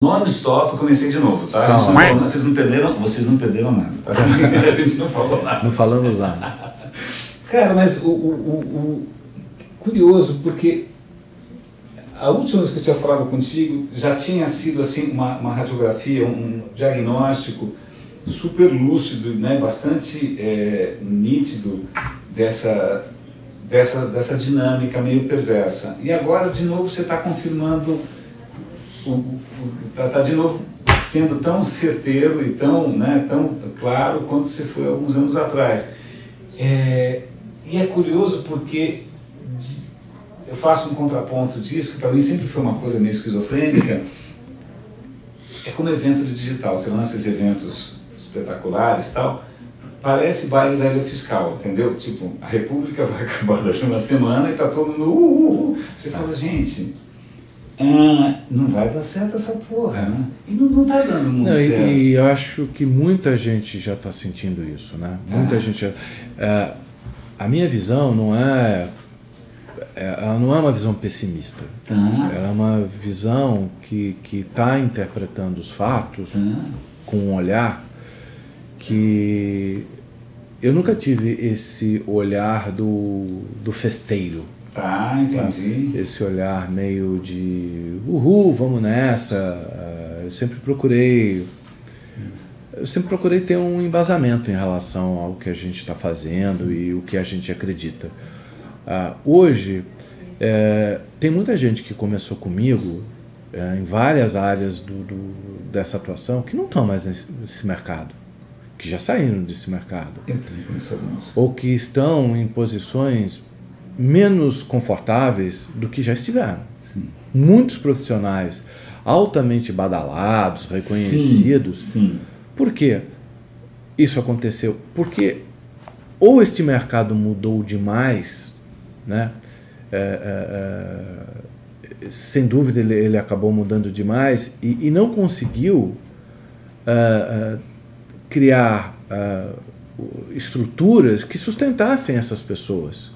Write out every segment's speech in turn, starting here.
Non-stop, eu comecei de novo, tá? Vocês não perderam nada, tá? A gente não falou nada. Não falamos nada. Cara, mas curioso, porque a última vez que eu tinha falado contigo já tinha sido assim uma radiografia, um diagnóstico super lúcido, né? Bastante nítido dessa dinâmica meio perversa. E agora, de novo, você está confirmando, está de novo sendo tão certeiro e tão claro quanto você foi alguns anos atrás. E é curioso porque eu faço um contraponto disso, que para mim sempre foi uma coisa meio esquizofrênica. É como evento de digital, você lança esses eventos espetaculares e tal, parece baile da ilha fiscal, entendeu? Tipo, a República vai acabar daqui uma semana e tá todo mundo Você fala, gente, não vai dar certo essa porra, né? E não tá dando muito certo. E eu acho que muita gente já está sentindo isso, né? Muita gente... a minha visão ela não é uma visão pessimista. Ela é uma visão que está interpretando os fatos com um olhar que eu nunca tive esse olhar do festeiro. Entendi. Esse olhar meio de uhul, vamos nessa. Eu sempre procurei ter um embasamento em relação ao que a gente está fazendo e o que a gente acredita. Hoje, tem muita gente que começou comigo em várias áreas dessa atuação que não estão mais nesse mercado, que já saíram desse mercado, ou que estão em posições menos confortáveis do que já estiveram. Sim. Muitos profissionais altamente badalados, reconhecidos. Sim. Por que isso aconteceu? Porque ou este mercado mudou demais, né? Sem dúvida ele acabou mudando demais e não conseguiu criar estruturas que sustentassem essas pessoas,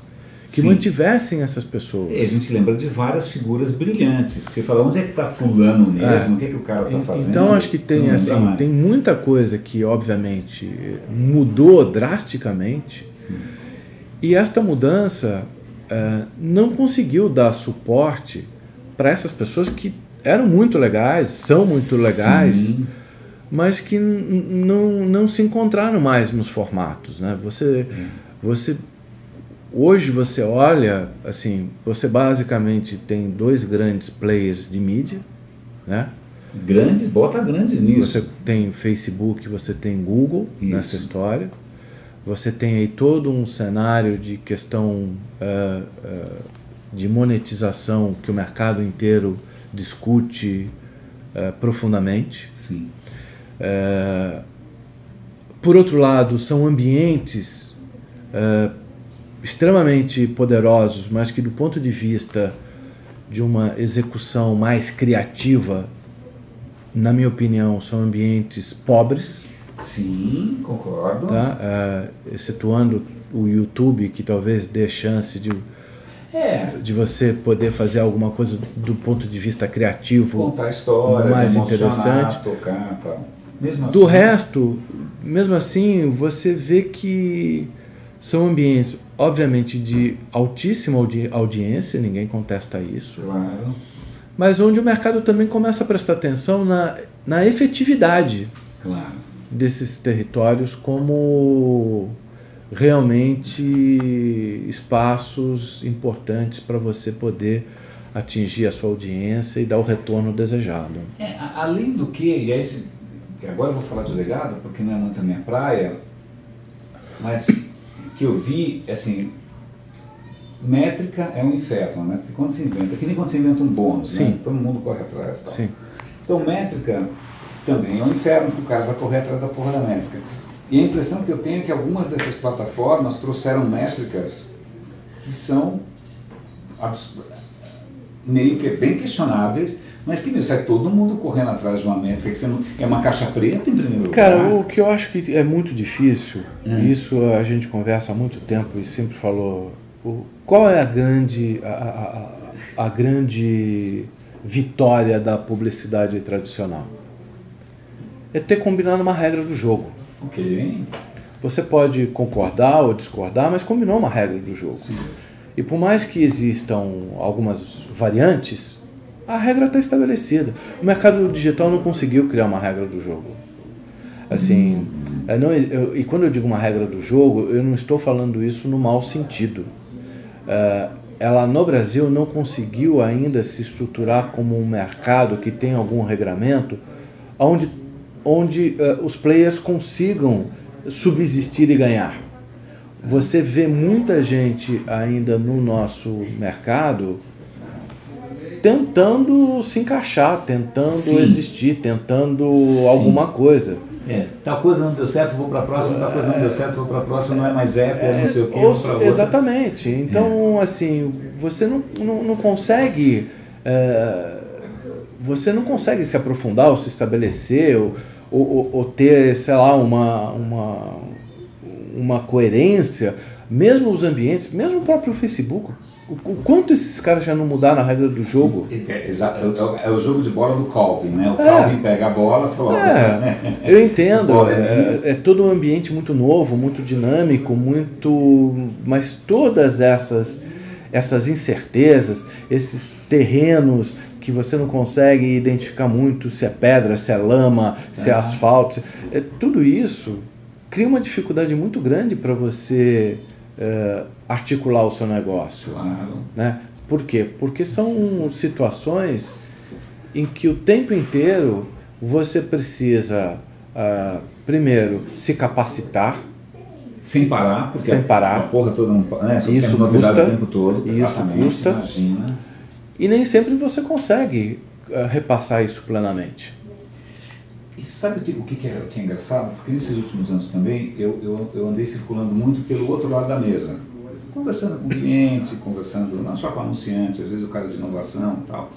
que mantivessem essas pessoas. A gente lembra de várias figuras brilhantes, que você fala, onde é que está fulano mesmo, o que é que o cara está fazendo? Então acho que tem muita coisa que obviamente mudou drasticamente. Sim. E esta mudança não conseguiu dar suporte para essas pessoas que eram muito legais, são muito legais, mas que não se encontraram mais nos formatos, né? Hoje você olha, assim, você basicamente tem dois grandes players de mídia, né? Bota grandes nisso. Você tem Facebook, você tem Google nessa história. Você tem aí todo um cenário de questão de monetização que o mercado inteiro discute profundamente. Sim. Por outro lado, são ambientes extremamente poderosos, mas que do ponto de vista de uma execução mais criativa, na minha opinião, são ambientes pobres. Sim, concordo. Tá? Excetuando o YouTube, que talvez dê chance de você poder fazer alguma coisa do ponto de vista criativo, contar histórias, mais interessante, tocar, tal. Do resto, mesmo assim, você vê que são ambientes, obviamente, de altíssima audiência, ninguém contesta isso. Claro. Mas onde o mercado também começa a prestar atenção na efetividade desses territórios como realmente espaços importantes para você poder atingir a sua audiência e dar o retorno desejado. Além do que agora eu vou falar de legado, porque não é muito a minha praia, mas que eu vi, assim, métrica é um inferno, né? Porque quando você inventa, que nem quando você inventa um bônus, né? Todo mundo corre atrás. Tal. Sim. Então métrica também é um inferno, porque o cara vai correr atrás da porra da métrica. E a impressão que eu tenho é que algumas dessas plataformas trouxeram métricas que são meio que bem questionáveis, mas que sai todo mundo correndo atrás de uma métrica que você não, é uma caixa preta em primeiro lugar. Cara, o que eu acho que é muito difícil, isso a gente conversa há muito tempo e sempre falou, qual é a grande vitória da publicidade tradicional? É ter combinado uma regra do jogo. Ok. Você pode concordar ou discordar, mas combinou uma regra do jogo. Sim. E por mais que existam algumas variantes, a regra está estabelecida. O mercado digital não conseguiu criar uma regra do jogo. Assim, e quando eu digo uma regra do jogo, eu não estou falando isso no mau sentido. Ela no Brasil não conseguiu ainda se estruturar como um mercado que tem algum regramento onde os players consigam subsistir e ganhar. Você vê muita gente ainda no nosso mercado tentando se encaixar, tentando Sim. existir, tentando Sim. alguma coisa. Tal coisa não deu certo, vou para a próxima, tal coisa não deu certo, vou para a próxima, não é mais Apple, não sei o que, vou para outra. Exatamente. Então, assim, você não consegue... você não consegue se aprofundar ou se estabelecer ou ter, sei lá, uma coerência, mesmo os ambientes, mesmo o próprio Facebook. O quanto esses caras já não mudaram a regra do jogo? É o jogo de bola do Calvin, né? O Calvin pega a bola e fala... Eu entendo, é todo um ambiente muito novo, muito dinâmico, mas todas essas incertezas, esses terrenos que você não consegue identificar muito se é pedra, se é lama, se é asfalto, tudo isso cria uma dificuldade muito grande para você articular o seu negócio. Claro. Né? Por quê? Porque são situações em que o tempo inteiro você precisa, primeiro, se capacitar. Sem parar, porque sem parar. A porra toda não, né? Isso novidade custa, o tempo todo. Isso custa. Imagina. E nem sempre você consegue repassar isso plenamente. E sabe o que é engraçado? Porque nesses últimos anos também eu andei circulando muito pelo outro lado da mesa. Conversando com clientes, conversando não só com anunciantes, às vezes o cara de inovação e tal.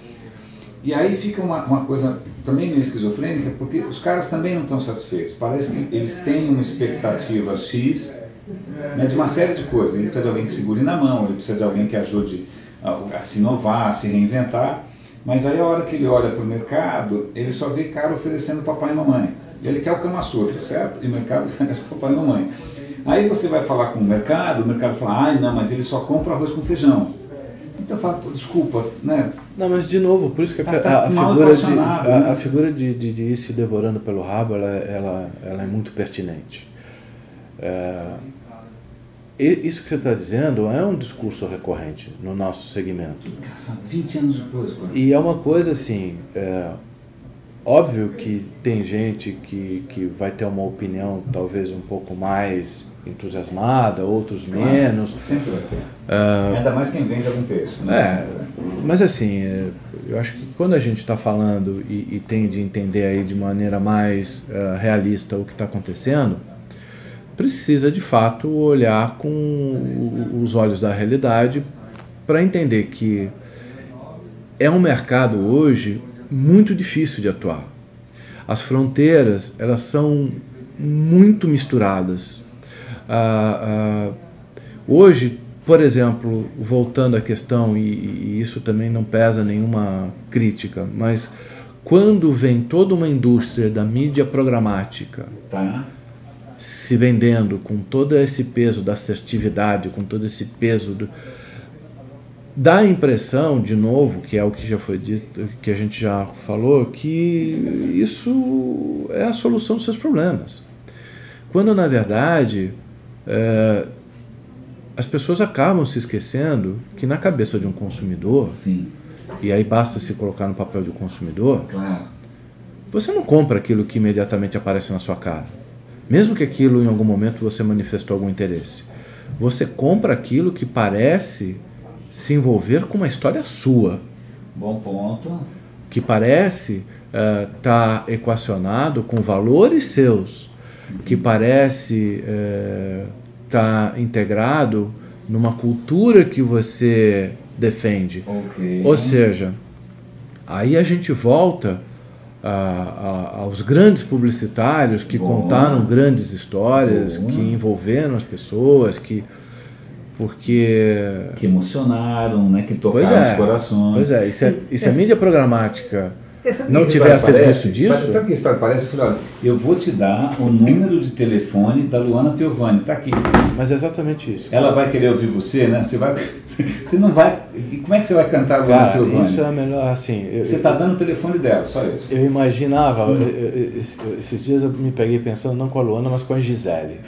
E aí fica uma coisa também meio esquizofrênica, porque os caras também não estão satisfeitos. Parece que eles têm uma expectativa X, né, de uma série de coisas. Ele precisa de alguém que segure na mão, ele precisa de alguém que ajude a se inovar, a se reinventar. Mas aí a hora que ele olha para o mercado, ele só vê cara oferecendo papai e mamãe. E ele quer o Kama Sutra, certo? E o mercado oferece papai e mamãe. Aí você vai falar com o mercado fala, não, mas ele só compra arroz com feijão. Então eu falo, desculpa, né? Não, mas de novo, por isso que a figura de ir se devorando pelo rabo, ela é muito pertinente. Isso que você está dizendo é um discurso recorrente no nosso segmento. Engraçado, 20 anos depois. E é uma coisa assim, óbvio que tem gente que vai ter uma opinião talvez um pouco mais entusiasmada, outros menos. Sempre vai ter. Ainda mais quem vende algum peixe. Né? Mas assim, eu acho que quando a gente está falando e tem de entender aí de maneira mais realista o que está acontecendo, precisa de fato olhar com os olhos da realidade para entender que é um mercado hoje muito difícil de atuar. As fronteiras, elas são muito misturadas. Hoje, por exemplo, voltando à questão, e isso também não pesa nenhuma crítica, mas quando vem toda uma indústria da mídia programática se vendendo com todo esse peso da assertividade, com todo esse peso dá a impressão, de novo, que é o que já foi dito, que a gente já falou, que isso é a solução dos seus problemas. Quando, na verdade, as pessoas acabam se esquecendo que na cabeça de um consumidor, sim, e aí basta se colocar no papel de consumidor, claro, você não compra aquilo que imediatamente aparece na sua cara. Mesmo que aquilo, em algum momento, você manifestou algum interesse. Você compra aquilo que parece se envolver com uma história sua. Bom ponto. Que parece estar equacionado com valores seus. Que parece estar integrado numa cultura que você defende. Okay. Ou seja, aí a gente volta aos grandes publicitários que contaram grandes histórias, que envolveram as pessoas, que porque... Que emocionaram, né? Que tocaram os corações. Pois é, e se a mídia programática não que tiver a serviço parece, disso... Sabe o que a história parece? Eu falei, olha, eu vou te dar o número de telefone da Luana Piovani, tá aqui. Mas é exatamente isso. Ela vai querer ouvir você, né? Você não vai... Como é que você vai cantar a Luana Piovani? Isso é melhor, assim... Você está dando o telefone dela, só isso. Eu imaginava, esses dias eu me peguei pensando não com a Luana, mas com a Gisele.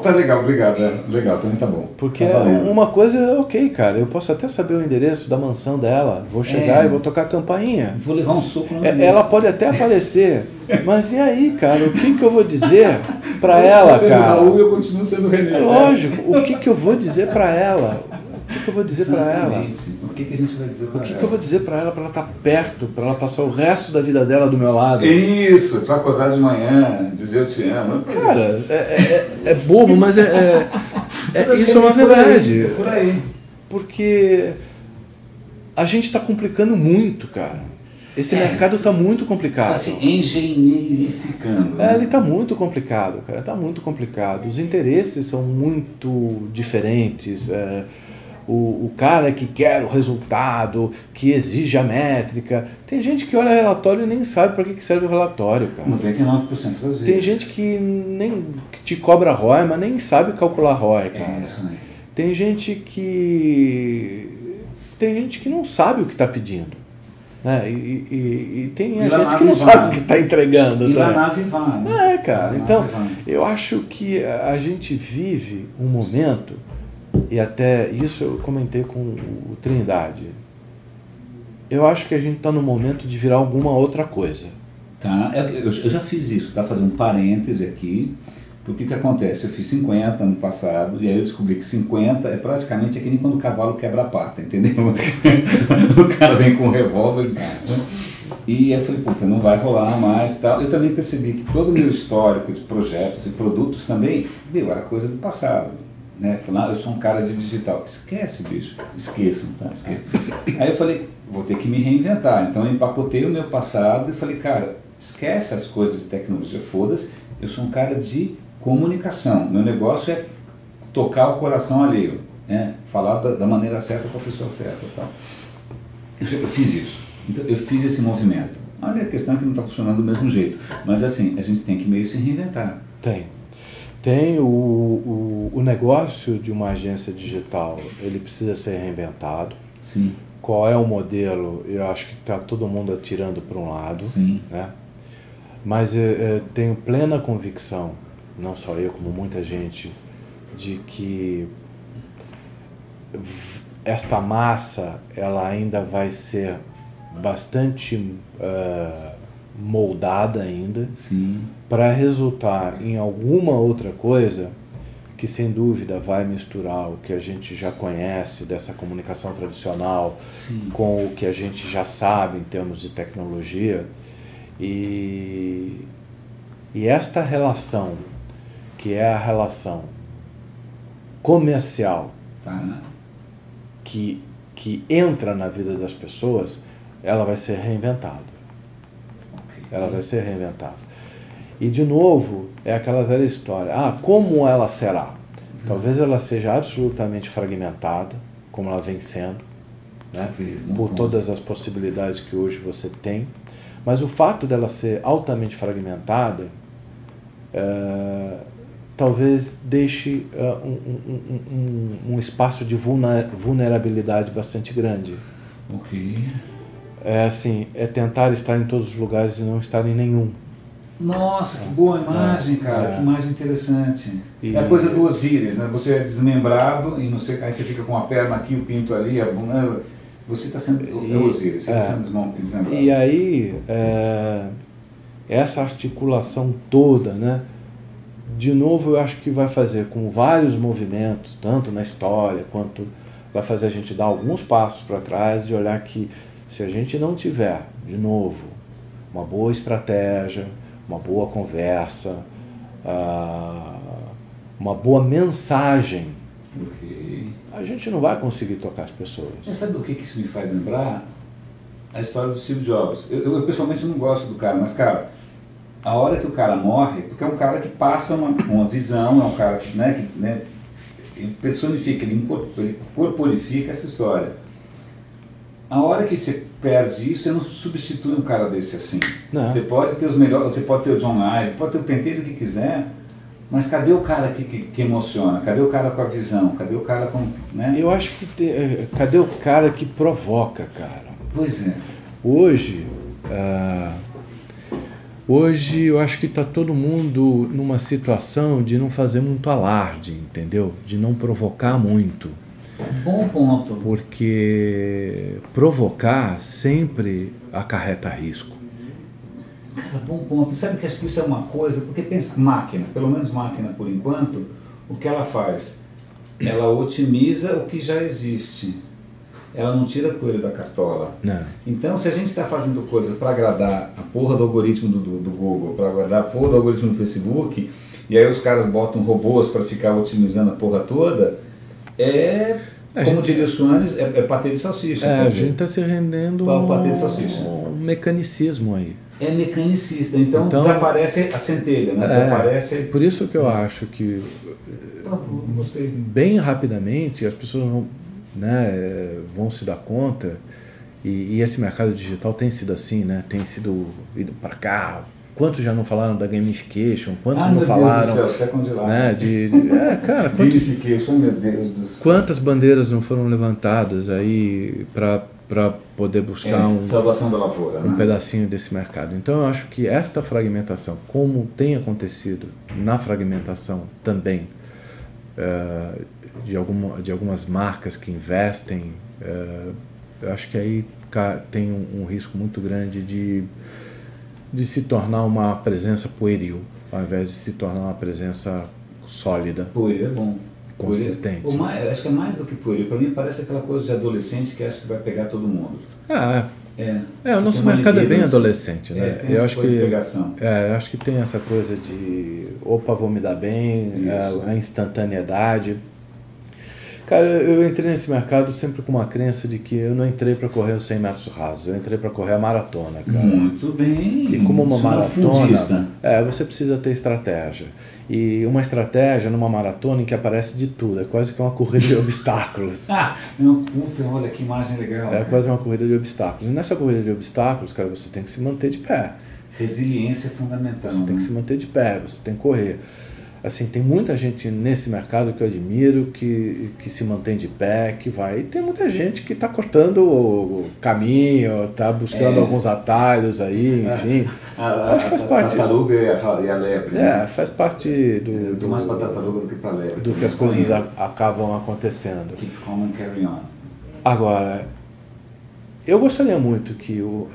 Tá legal, obrigado. Legal, também tá bom. Porque tá uma coisa é ok, cara, eu posso até saber o endereço da mansão dela, vou chegar e vou tocar a campainha. Vou levar um soco na ela pode até aparecer, mas e aí, cara, o que eu vou dizer pra ela, cara? Raul, eu continuo sendo René. É lógico, o que eu vou dizer pra ela? O que eu vou dizer pra ela? O que a gente vai dizer pra ela? O que eu vou dizer pra ela estar perto, pra ela passar o resto da vida dela do meu lado? Isso, pra acordar de manhã, dizer eu te amo. Cara, é bobo, mas isso é uma verdade. É por aí. Porque a gente tá complicando muito, cara. Esse mercado está muito complicado. Está se engenheirificando. Ele está muito complicado, cara. Está muito complicado. Os interesses são muito diferentes. O cara que quer o resultado, que exige a métrica. Tem gente que olha relatório e nem sabe para que serve o relatório, cara. 99% das vezes. Tem gente que te cobra ROI, mas nem sabe calcular ROI, cara. Isso, né? Tem gente que não sabe o que está pedindo. E tem agência que não sabe o que está entregando. E lá na Vivar, né? Cara. Então, eu acho que a gente vive um momento, e até isso eu comentei com o Trindade, eu acho que a gente está no momento de virar alguma outra coisa. Tá, eu já fiz isso, tá? Fazer um parêntese aqui. Porque o que acontece? Eu fiz 50 ano passado e aí eu descobri que 50 é praticamente que nem quando o cavalo quebra a pata, entendeu? O cara vem com um revólver e eu falei, puta, não vai rolar mais tal. Eu também percebi que todo o meu histórico de projetos e produtos também, era coisa do passado. Né? Falei, eu sou um cara de digital. Esquece, bicho. Esqueçam, tá? Esqueçam. Aí eu falei, vou ter que me reinventar. Então eu empacotei o meu passado e falei, cara, esquece as coisas de tecnologia, foda-se. Eu sou um cara de comunicação. Meu negócio é tocar o coração alheio, né? Falar da maneira certa com a pessoa certa. Tal. Eu fiz isso. Então, eu fiz esse movimento. Olha, a questão é que não está funcionando do mesmo jeito. Mas assim, a gente tem que meio se reinventar. Tem o negócio de uma agência digital, ele precisa ser reinventado. Sim. Qual é o modelo? Eu acho que está todo mundo atirando para um lado. Sim. Né? Mas eu tenho plena convicção, não só eu, como muita gente, de que esta massa ela ainda vai ser bastante moldada ainda para resultar em alguma outra coisa que sem dúvida vai misturar o que a gente já conhece dessa comunicação tradicional com o que a gente já sabe em termos de tecnologia. E esta relação, que é a relação comercial, que entra na vida das pessoas, ela vai ser reinventada. Ela vai ser reinventada. E, de novo, é aquela velha história. Como ela será? Talvez ela seja absolutamente fragmentada, como ela vem sendo, né? Por todas as possibilidades que hoje você tem. Mas o fato dela ser altamente fragmentada talvez deixe um espaço de vulnerabilidade bastante grande. É tentar estar em todos os lugares e não estar em nenhum. Nossa, que boa imagem, cara, que imagem interessante. É a coisa do Osíris, né? Você é desmembrado e não sei, aí você fica com a perna aqui, o pinto ali, você está sendo Osíris, você está sendo desmembrado. E aí, essa articulação toda, né? De novo, eu acho que vai fazer com vários movimentos, tanto na história, quanto vai fazer a gente dar alguns passos para trás e olhar que se a gente não tiver, de novo, uma boa estratégia, uma boa conversa, uma boa mensagem, a gente não vai conseguir tocar as pessoas. Mas sabe o que isso me faz lembrar? A história do Steve Jobs. Eu pessoalmente não gosto do cara, mas, cara, a hora que o cara morre, porque é um cara que passa uma visão, é um cara que ele personifica, ele corporifica essa história. A hora que você perde isso, você não substitui um cara desse assim. Não. Você pode ter os melhores, você pode ter o John Live, pode ter o Penteiro que quiser, mas cadê o cara que emociona? Cadê o cara com a visão? Cadê o cara com... né? Eu acho que... cadê o cara que provoca, cara? Pois é. Hoje eu acho que está todo mundo numa situação de não fazer muito alarde, entendeu? De não provocar muito. Bom ponto. Porque provocar sempre acarreta risco. Cara, bom ponto. Sabe que acho que isso é uma coisa, porque pensa, máquina, pelo menos máquina por enquanto, o que ela faz? Ela otimiza o que já existe. Ela não tira coelho da cartola. Não. Então, se a gente está fazendo coisas para agradar a porra do algoritmo do Google, para agradar a porra do algoritmo do Facebook, e aí os caras botam robôs para ficar otimizando a porra toda, como diria o Soares, é patê de salsicha. A gente está se rendendo patê de salsicha. Um mecanicismo aí. É mecanicista, então desaparece a centelha, né? Desaparece... Por isso que eu acho que gostei. Bem rapidamente as pessoas vão se dar conta, e esse mercado digital tem sido assim, né? Tem sido ido para cá. Quantos já não falaram da gamification? Quantos não falaram? Deus do céu, Second Life. Né? Cara, Gamification, meu Deus do céu. Quantas bandeiras não foram levantadas aí para poder buscar salvação da lavoura, um pedacinho desse mercado. Então eu acho que esta fragmentação, como tem acontecido na fragmentação também de algumas marcas que investem, eu acho que aí tem um risco muito grande de se tornar uma presença pueril, ao invés de se tornar uma presença sólida. Pueril é bom. Consistente. Acho que é mais do que pueril. Para mim parece aquela coisa de adolescente que acha que vai pegar todo mundo. O nosso mercado é bem adolescente, né? Tem essa coisa de pegação. Eu acho que tem essa coisa de opa, vou me dar bem, a instantaneidade. Cara, eu entrei nesse mercado sempre com uma crença de que eu não entrei para correr os 100 metros rasos, eu entrei para correr a maratona, cara. Muito bem. E como uma maratona, você precisa ter estratégia. E uma estratégia numa maratona em que aparece de tudo, é quase que uma corrida de obstáculos. Olha que imagem legal. É quase uma corrida de obstáculos. E nessa corrida de obstáculos, cara, você tem que se manter de pé. Resiliência é fundamental. Você tem que se manter de pé, você tem que correr. Assim, tem muita gente nesse mercado que eu admiro, que se mantém de pé, que vai. E tem muita gente que está cortando o caminho, está buscando alguns atalhos aí, enfim. Acho que faz parte. A tartaruga e a lebre. Né? Faz parte do. Tô mais para a tartaruga do que para a lebre. Do que as coisas acabam acontecendo. Keep calm and carry on. Agora, eu gostaria muito que o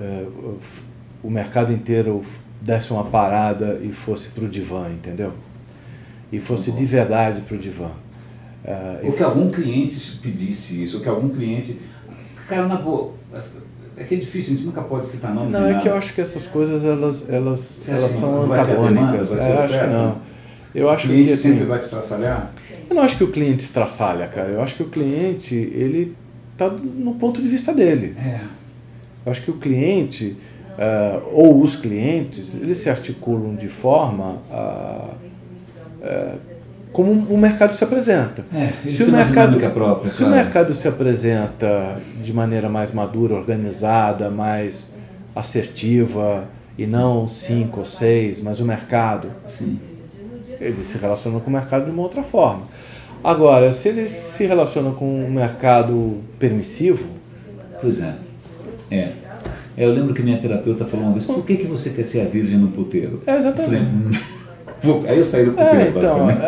mercado inteiro desse uma parada e fosse para o divã, entendeu? E fosse de verdade para o divã. Ou que algum cliente pedisse isso, ou que algum cliente... Cara, na boa, é que é difícil, a gente nunca pode citar nome. Não, é que eu acho que essas coisas, elas são antagônicas. Eu acho que não. Eu acho o cliente que, assim, sempre vai te estraçalhar? Eu não acho que o cliente estraçalha, cara. Eu acho que o cliente, ele está no ponto de vista dele. Eu acho que o cliente, ou os clientes, eles se articulam de forma como o mercado se apresenta. Se o mercado se apresenta de maneira mais madura, organizada, mais assertiva, e não 5 ou 6, mas o mercado, ele se relaciona com o mercado de uma outra forma. Agora, se ele se relaciona com um mercado permissivo... Pois eu lembro que minha terapeuta falou uma vez, por que você quer ser a virgem no puteiro? Exatamente. Aí eu saí do puteiro, basicamente.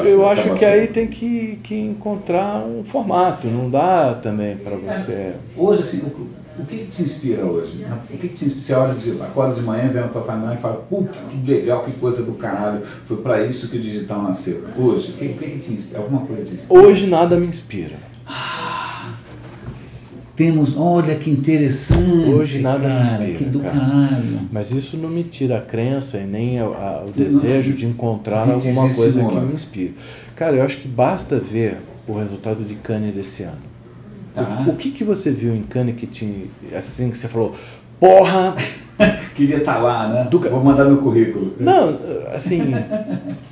Eu acho que aí tem que encontrar um formato, não dá também para você... Hoje, assim, o que te inspira hoje? O que te inspira? Você acorda de manhã, vem no tua timeline e fala, puta, que legal, que coisa do caralho, foi para isso que o digital nasceu. Hoje, o que te inspira? Alguma coisa te inspira? Hoje nada me inspira. Olha que interessante. Hoje nada me inspira. Que do caralho. Mas isso não me tira a crença e nem o desejo de encontrar alguma coisa que me inspire. Cara, eu acho que basta ver o resultado de Cannes desse ano. O que você viu em Cannes que te, assim, que você falou, porra, Queria estar lá, né? Vou mandar meu currículo. Não, assim,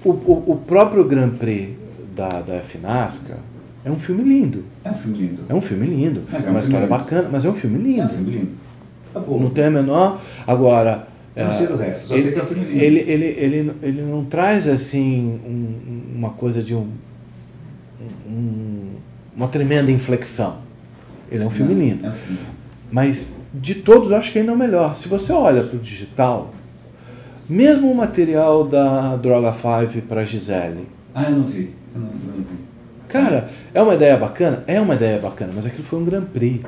o próprio Grand Prix da FNASCAR é um filme lindo. É um filme lindo. É um filme lindo. Mas é uma história bacana, mas é um filme lindo. É um filme lindo. Tá bom. Não tem a menor... Agora... Eu não sei do resto, só sei que é um filme lindo. Ele não traz, assim, uma coisa de uma tremenda inflexão. Ele é um filme lindo. É um filme. Mas, de todos, eu acho que ainda é o melhor. Se você olha para o digital, mesmo o material da Droga 5 para Gisele... Eu não vi. Eu não vi. Cara, é uma ideia bacana? É uma ideia bacana, mas aquilo foi um Grand Prix.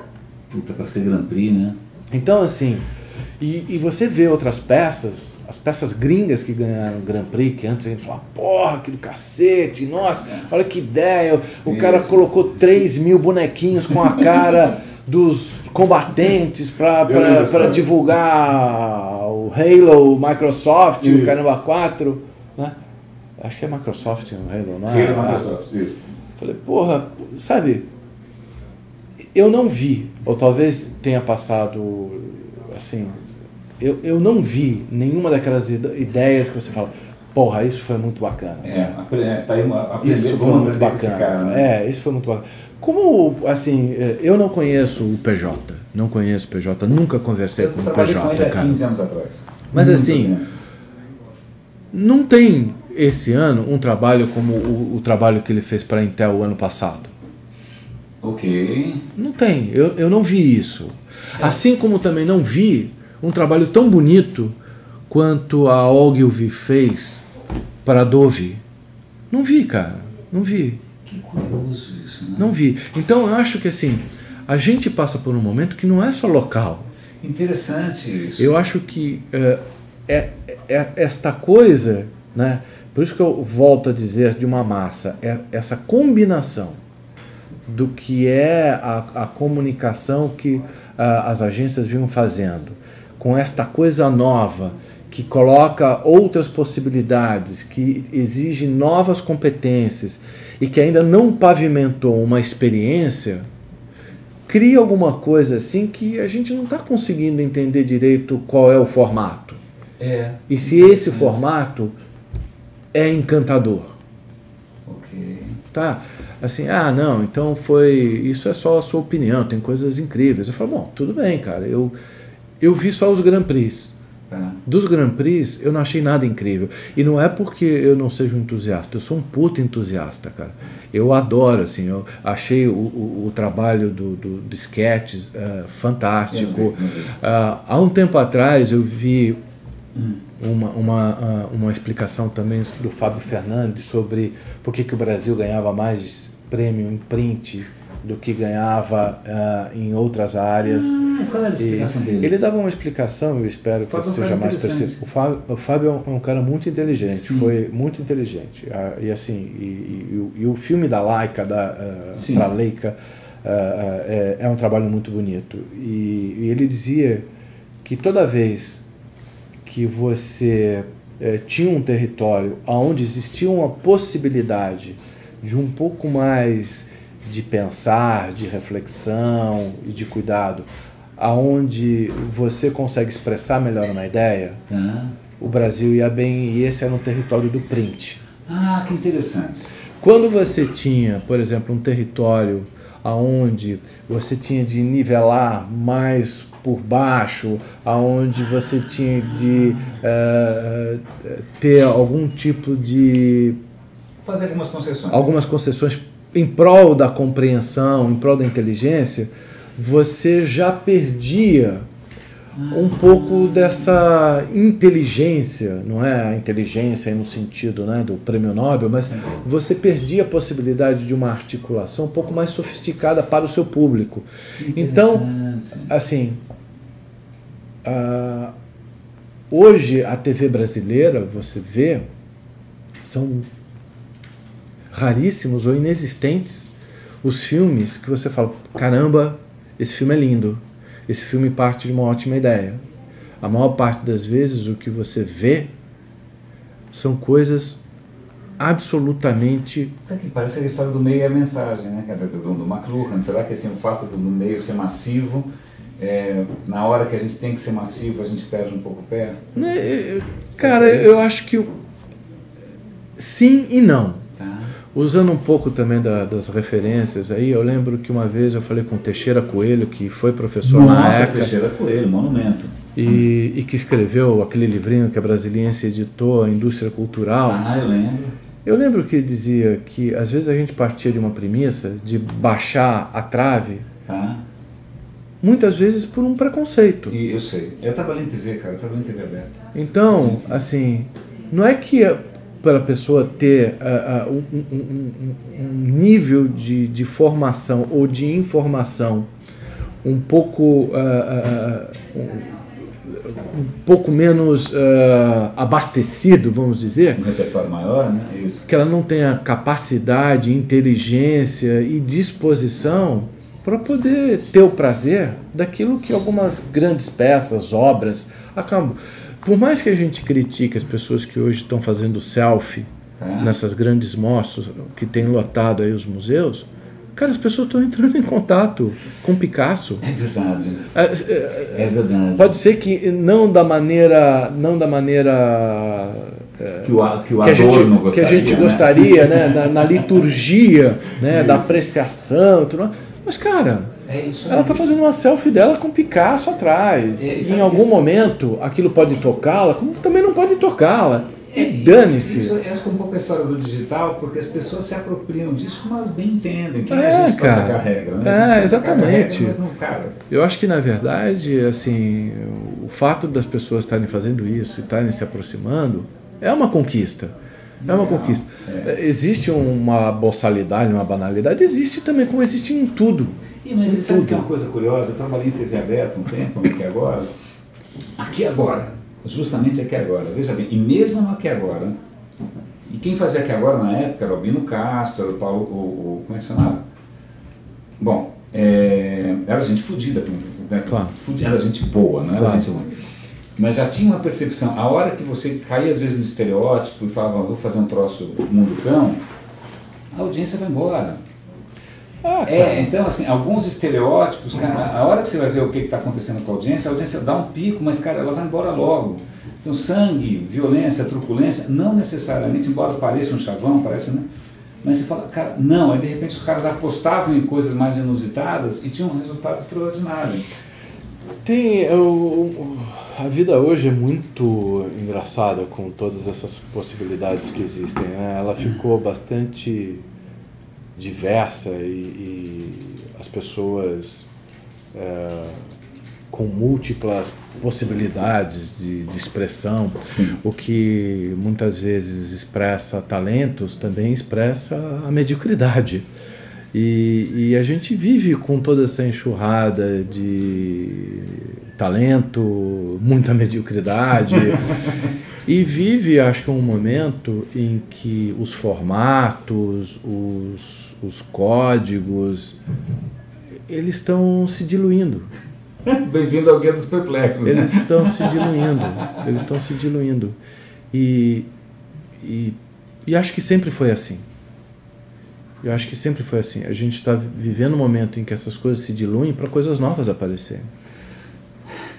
Puta, para ser Grand Prix, né? Então, assim... E você vê outras peças, as peças gringas que ganharam o Grand Prix, que antes a gente falava, porra, que do cacete, nossa, olha que ideia, o cara colocou 3.000 bonequinhos com a cara dos combatentes para divulgar o Halo, o Microsoft, o Caramba 4, né? Acho que é Microsoft o Halo, não é? Halo Microsoft, isso. Falei, porra, sabe, eu não vi, ou talvez tenha passado, assim... Eu não vi nenhuma daquelas ideias que você fala, porra, isso foi muito bacana. Tá aí isso foi muito bacana. Cara, né? Isso foi muito bacana. Como, assim, eu não conheço o PJ, nunca conversei com o PJ. Eu trabalhei com ele há 15 anos atrás. Mas assim, não tem esse ano um trabalho como o trabalho que ele fez para a Intel o ano passado. Ok. Não tem, eu não vi isso. Assim como também não vi um trabalho tão bonito quanto a Ogilvy fez para a Dove. Não vi, cara. Não vi. Que curioso isso, né? Não vi. Então eu acho que assim, a gente passa por um momento que não é só local. Interessante isso. Eu acho que esta coisa, né? Por isso que eu volto a dizer de uma massa, essa combinação do que é a comunicação que as agências vinham fazendo, com esta coisa nova, que coloca outras possibilidades, que exige novas competências e que ainda não pavimentou uma experiência, cria alguma coisa assim que a gente não está conseguindo entender direito qual é o formato. E se esse formato é encantador. Ok. Tá? Assim, não, então isso é só a sua opinião, tem coisas incríveis. Eu falo, bom, tudo bem, cara, eu vi só os Grand Prix. Dos Grand Prix, eu não achei nada incrível. E não é porque eu não seja um entusiasta, eu sou um puta entusiasta, cara. Eu adoro, assim, eu achei o trabalho do sketches fantástico. Há um tempo atrás eu vi uma explicação também do Fábio Fernandes sobre por que o Brasil ganhava mais prêmio em print do que ganhava em outras áreas. Qual era a explicação dele? Ele dava uma explicação, eu espero que seja mais preciso. O Fábio é um cara muito inteligente, sim. Foi muito inteligente. E assim, e o filme da Laika, para Leica, é um trabalho muito bonito. E ele dizia que toda vez que você tinha um território onde existia uma possibilidade de um pouco mais de pensar, de reflexão e de cuidado, aonde você consegue expressar melhor uma ideia, o Brasil ia bem, e esse era um território do print. Que interessante. Quando você tinha, por exemplo, um território aonde você tinha de nivelar mais por baixo, aonde você tinha de ter algum tipo de... fazer algumas concessões. Algumas concessões em prol da compreensão, em prol da inteligência, você já perdia um pouco dessa inteligência, não é a inteligência no sentido, né, do prêmio Nobel, mas você perdia a possibilidade de uma articulação um pouco mais sofisticada para o seu público. Então, assim, hoje a TV brasileira, você vê, são raríssimos ou inexistentes os filmes que você fala, caramba, esse filme é lindo, esse filme parte de uma ótima ideia. A maior parte das vezes o que você vê são coisas absolutamente... Sabe que parece a história do meio e a mensagem, né? Quer dizer, do McLuhan. Será que assim, o fato do meio ser massivo na hora que a gente tem que ser massivo, a gente perde um pouco o pé? Cara, eu acho que sim e não. Tá. Usando um pouco também das referências aí, eu lembro que uma vez eu falei com o Teixeira Coelho, que foi professor na ECA. Teixeira Coelho, monumento. E que escreveu aquele livrinho que a Brasiliense editou, A Indústria Cultural. Eu lembro. Eu lembro que ele dizia que às vezes a gente partia de uma premissa de baixar a trave, muitas vezes por um preconceito. E eu sei. Eu trabalhei em TV, cara, eu trabalhei em TV aberta. Então, assim, não é que para a pessoa ter um nível de formação ou de informação um pouco menos abastecido, vamos dizer, Um repertório maior, né? Isso. Que ela não tenha capacidade, inteligência e disposição para poder ter o prazer daquilo que algumas grandes peças, obras, acabam. Por mais que a gente critique as pessoas que hoje estão fazendo selfie nessas grandes mostras que tem lotado aí os museus, cara, as pessoas estão entrando em contato com Picasso. É verdade. É verdade. Pode ser que não da maneira que a gente gostaria, né? Na liturgia, né? Da apreciação, tudo. Mas, cara, ela está fazendo uma selfie dela com Picasso atrás. Em algum momento, aquilo pode tocá-la, como também não pode tocá-la. E dane-se. Isso eu acho que é um pouco a história do digital, porque as pessoas se apropriam disso, mas bem entendem que a gente pode cagar regra. Né? Exatamente. Regra, mas não caga. Eu acho que, na verdade, assim, o fato das pessoas estarem fazendo isso e estarem se aproximando é uma conquista. É uma conquista. Existe uma boçalidade, uma banalidade, existe também, como existe em tudo. Mas você sabe que é uma coisa curiosa? Eu trabalhei em TV aberta um tempo, aqui agora, justamente aqui agora, veja bem, e mesmo no aqui agora, e quem fazia aqui agora na época era o Albino Castro, era o Paulo, como é que se chamava? Bom, era gente fodida, né? Claro. Era gente boa, não era Claro. gente ruim. Mas já tinha uma percepção, a hora que você caía às vezes no estereótipo e falava, vou fazer um troço mundo cão, a audiência vai embora. Então assim, alguns estereótipos, cara, a hora que você vai ver o que está acontecendo com a audiência dá um pico, mas cara, ela vai embora logo. Então sangue, violência, truculência, não necessariamente, embora pareça um chavão, parece, né? Mas você fala, cara, não, aí de repente os caras apostavam em coisas mais inusitadas e tinham um resultado extraordinário. A vida hoje é muito engraçada com todas essas possibilidades que existem, né? Ela ficou bastante diversa e as pessoas com múltiplas possibilidades de expressão. Sim. O que muitas vezes expressa talentos também expressa a mediocridade. E a gente vive com toda essa enxurrada de talento, muita mediocridade, e vive, acho que, um momento em que os formatos, os códigos, eles estão se diluindo. Bem-vindo ao Guia dos Perplexos. Eles estão se diluindo. E acho que sempre foi assim. Eu acho que sempre foi assim. A gente está vivendo um momento em que essas coisas se diluem para coisas novas aparecerem.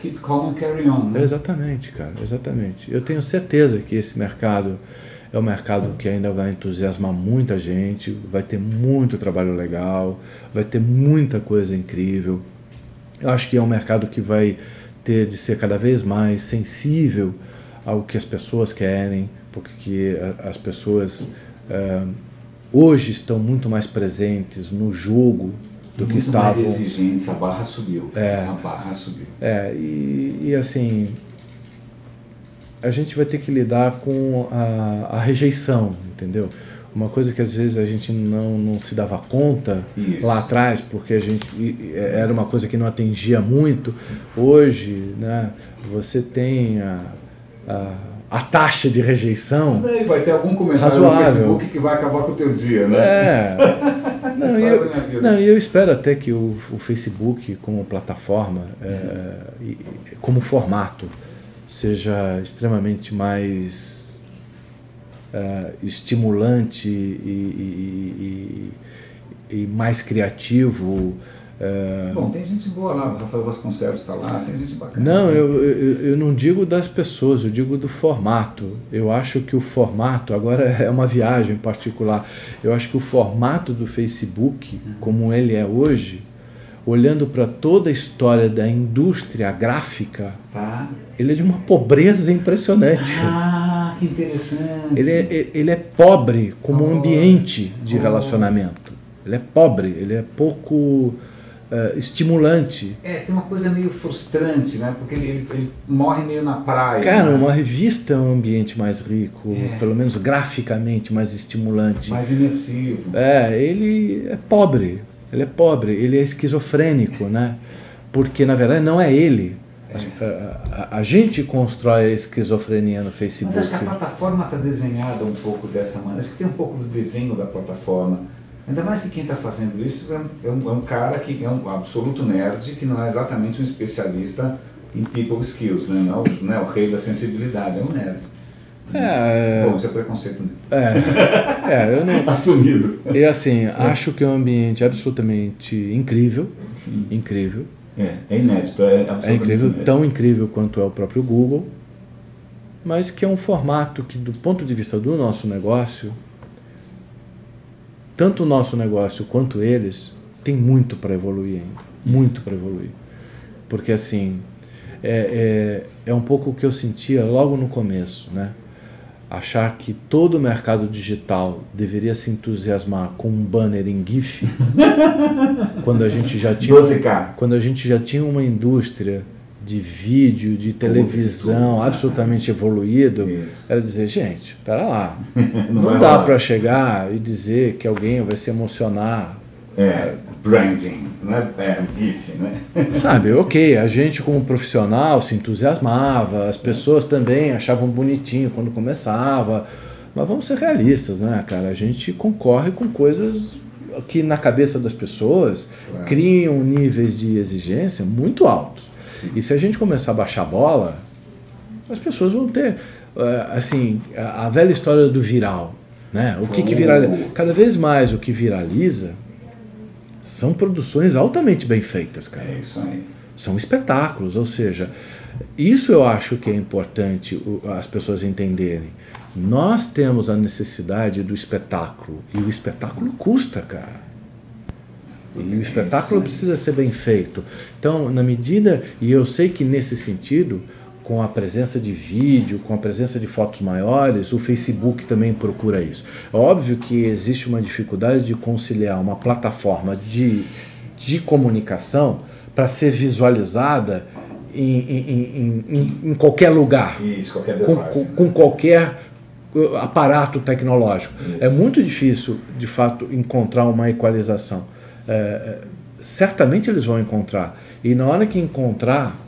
Keep calm and carry on. Né? Exatamente, cara, exatamente. Eu tenho certeza que esse mercado é um mercado que ainda vai entusiasmar muita gente, vai ter muito trabalho legal, vai ter muita coisa incrível. Eu acho que é um mercado que vai ter de ser cada vez mais sensível ao que as pessoas querem, porque as pessoas hoje estão muito mais presentes no jogo do que estavam. Muito mais exigentes, a barra subiu. A barra subiu. E assim, a gente vai ter que lidar com a rejeição, entendeu? Uma coisa que às vezes a gente não se dava conta lá atrás, porque a gente era uma coisa que não atingia muito. Hoje, né, você tem a taxa de rejeição vai ter algum comentário razoável no Facebook que vai acabar com o teu dia, né? Eu espero até que o Facebook como plataforma, como formato, seja extremamente mais estimulante e mais criativo, Bom, tem gente boa lá, o Rafael Vasconcelos está lá, tem gente bacana. Não, eu não digo das pessoas, eu digo do formato. Eu acho que o formato, agora é uma viagem particular, eu acho que o formato do Facebook, como ele é hoje, olhando para toda a história da indústria gráfica, ele é de uma pobreza impressionante. Ah, que interessante. Ele é pobre como ambiente de relacionamento. Ele é pobre, ele é pouco estimulante. Tem uma coisa meio frustrante, né? Porque ele morre meio na praia. Cara, né? uma revista é um ambiente mais rico, pelo menos graficamente mais estimulante. Mais imersivo. Ele é pobre. Ele é pobre, ele é esquizofrênico, né? Porque, na verdade, não é ele. A gente constrói a esquizofrenia no Facebook. Mas acho que a plataforma está desenhada um pouco dessa maneira. Acho que tem um pouco do desenho da plataforma. Ainda mais que quem está fazendo isso é um cara que é um absoluto nerd, que não é exatamente um especialista em people skills, né? Não é o rei da sensibilidade, é um nerd. Bom, isso é preconceito. Eu não... Assumido. E assim, acho que é um ambiente absolutamente incrível. Sim. Incrível. É inédito, é absolutamente incrível, inédito. Tão incrível quanto é o próprio Google, mas que é um formato que, do ponto de vista do nosso negócio, tanto o nosso negócio quanto eles, tem muito para evoluir ainda. Muito para evoluir. Porque assim, é um pouco o que eu sentia logo no começo, né? Achar que todo o mercado digital deveria se entusiasmar com um banner em GIF quando a gente já tinha 12K. Quando a gente já tinha uma indústria de vídeo, de televisão absolutamente evoluído. Era dizer, gente, pera lá, não dá para chegar e dizer que alguém vai se emocionar. Branding, não é GIF, né? Sabe, ok, a gente como profissional se entusiasmava, as pessoas também achavam bonitinho quando começava, mas vamos ser realistas, né, cara? A gente concorre com coisas que na cabeça das pessoas criam níveis de exigência muito altos. Sim. E se a gente começar a baixar a bola, as pessoas vão ter, assim, a velha história do viral, né? O que viraliza? Cada vez mais o que viraliza são produções altamente bem feitas, cara. É isso aí. São espetáculos, ou seja, isso eu acho que é importante as pessoas entenderem. Nós temos a necessidade do espetáculo, e o espetáculo custa, cara. E o espetáculo precisa ser bem feito. Então, na medida, e eu sei que nesse sentido, com a presença de vídeo, com a presença de fotos maiores, o Facebook também procura isso. É óbvio que existe uma dificuldade de conciliar uma plataforma de comunicação para ser visualizada em qualquer lugar. Isso, qualquer device, com qualquer aparato tecnológico. Isso. É muito difícil, de fato, encontrar uma equalização. Certamente eles vão encontrar. E na hora que encontrar,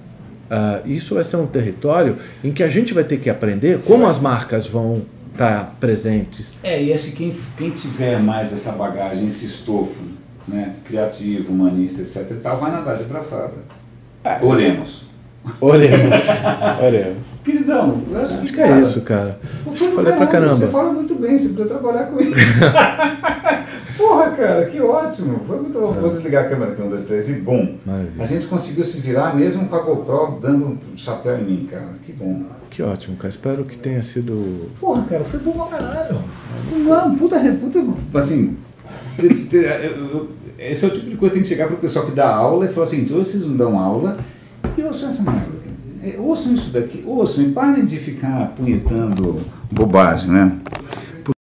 isso vai ser um território em que a gente vai ter que aprender como as marcas vão estar presentes. E acho que quem tiver mais essa bagagem, esse estofo, né, criativo, humanista, etc. e tal, vai nadar de braçada. Oremos. Queridão, eu acho que é isso, cara. Falei pra caramba. Você fala muito bem, você precisa trabalhar com ele. Porra, cara, que ótimo. Foi muito bom. Vou desligar a câmera aqui, 1, 2, 3 e bum. Maravilha. A gente conseguiu se virar mesmo com a GoPro dando um chapéu em mim, cara. Que bom. Que ótimo, cara. Espero que tenha sido... Porra, cara, foi bom pra caralho. Não, puta, assim... Esse é o tipo de coisa que tem que chegar pro pessoal que dá aula e falar assim, hoje vocês não dão aula e ouçam essa merda. Ouçam isso daqui, ouçam e parem de ficar punhetando bobagem, né?